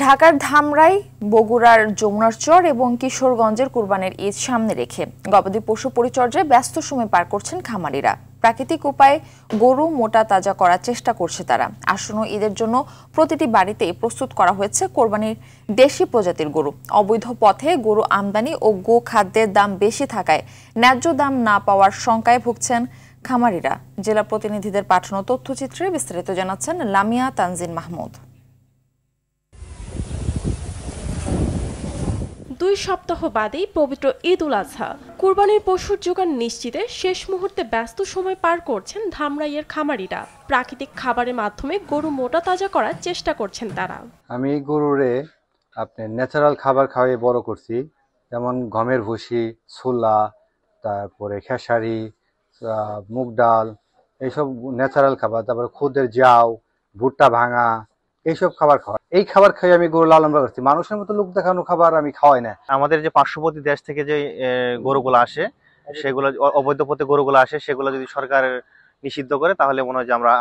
ঢাকার ধামরাই, বগুড়ার যমুনার চর এবং কিশোরগঞ্জের কুরবানির ঈদ সামনে রেখে গবাদি পশু পরিচর্যায় ব্যস্ত সময় পার করছেন খামারিরা। প্রাকৃতিক উপায়ে গরু মোটা তাজা করার চেষ্টা করছে তারা। আসন্ন ঈদের জন্য প্রতিটি বাড়িতেই প্রস্তুত করা হয়েছে কোরবানির দেশি প্রজাতির গরু। অবৈধ পথে গরু আমদানি ও গো খাদ্যের দাম বেশি থাকায় ন্যায্য দাম না পাওয়ার শঙ্কায় ভুগছেন খামারিরা। জেলা প্রতিনিধিদের পাঠানো তথ্যচিত্রে বিস্তারিত জানাচ্ছেন লামিয়া তানজিন মাহমুদ। 2 সপ্তাহ বাদেই পবিত্র ঈদ উল আজহা। কুরবানির পশুর যোগান নিশ্চিতে শেষ মুহূর্তে ব্যস্ত সময় পার করছেন ধামরাইয়ের খামারিরা। প্রাকৃতিক খাবারের মাধ্যমে গরু মোটা তাজা করার চেষ্টা করছেন তারা। আমি গরুরে ন্যাচারাল খাবার খাওয়াই বড় করছি, যেমন গমের ভুসি, ছোলা, তারপরে খেসারি, মুগ ডাল, এইসব ন্যাচারাল খাবার। তারপরে খুদের জাউ, ভুট্টা ভাঙা, এইসব খাবার খাওয়া। এই খাবার খাই আমি গরু লালন পালন করছি। মানুষের মতো লোক দেখানো খাবার আমি খাওয়াই না। আমাদের যে পার্শ্ববর্তী দেশ থেকে যে গরুগুলো আসে, সেগুলো অবৈধ পথে গরুগুলো আসে, সেগুলো যদি সরকার নিষিদ্ধ করে তাহলে মনে হয় যে আমরা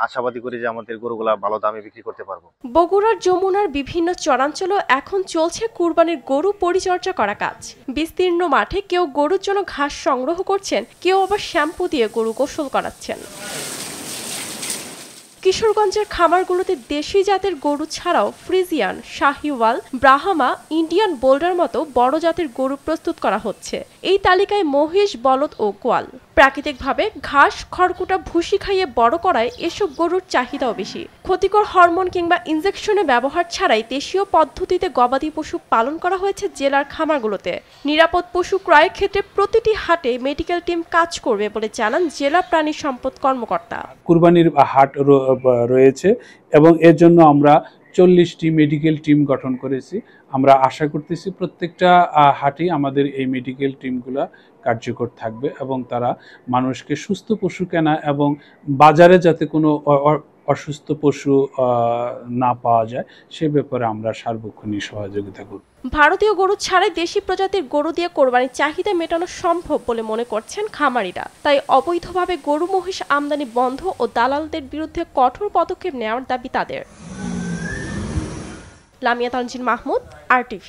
আশাবাদী করি যে আমাদের গরুগুলা ভালো দামে বিক্রি করতে পারবো। বগুড়ার যমুনার বিভিন্ন চরাঞ্চলে এখন চলছে কুরবানির গরু পরিচর্যা করা কাজ। বিস্তীর্ণ মাঠে কেউ গরুর জন্য ঘাস সংগ্রহ করছেন, কেউ আবার শ্যাম্পু দিয়ে গরু গোসল করাচ্ছেন। কিশোরগঞ্জের খামারগুলোতে দেশি জাতের গরু ছাড়াও Friesian, Sahiwal, Brahma, Indian boulder মতো বড় জাতের গরু প্রস্তুত করা হচ্ছে। এই তালিকায় মহিষ, বলদ ও কোয়াল। প্রাকৃতিকভাবে ঘাস, খড়কুটা, ভুসি খাইয়ে বড় করায় এসব গরুর চাহিদাও বেশি। ক্ষতিকর হরমোন কিংবা ইনজেকশনের ব্যবহার ছাড়াই দেশীয় পদ্ধতিতে গবাদি পশু পালন করা হয়েছে জেলার খামারগুলোতে। নিরাপদ পশু ক্রয়ের ক্ষেত্রে প্রতিটি হাটে মেডিকেল টিম কাজ করবে বলে জানান জেলা প্রাণী সম্পদ কর্মকর্তা। কুরবানির হাট রয়েছে এবং এর জন্য আমরা 40টি মেডিকেল টিম গঠন করেছি। আমরা আশা করতেছি প্রত্যেকটা হাটেই আমাদের এই মেডিকেল টিমগুলো কার্যকর থাকবে এবং তারা মানুষকে সুস্থ পশু কেনা এবং বাজারে যাতে কোনো অসুস্থ পশু না পাওয়া যায় সে ব্যাপারে আমরা সার্বক্ষণিক সহযোগিতা করব। ভারতীয় গরু ছাড়াই দেশি প্রজাতির গরু দিয়ে কোরবানির চাহিদা মেটানো সম্ভব বলে মনে করছেন খামারিরা। তাই অবৈধভাবে গরু মহিষ আমদানি বন্ধ ও দালালদের বিরুদ্ধে কঠোর পদক্ষেপ নেওয়ার দাবি তাদের। লামিয়া তানজিন মাহমুদ, RTV।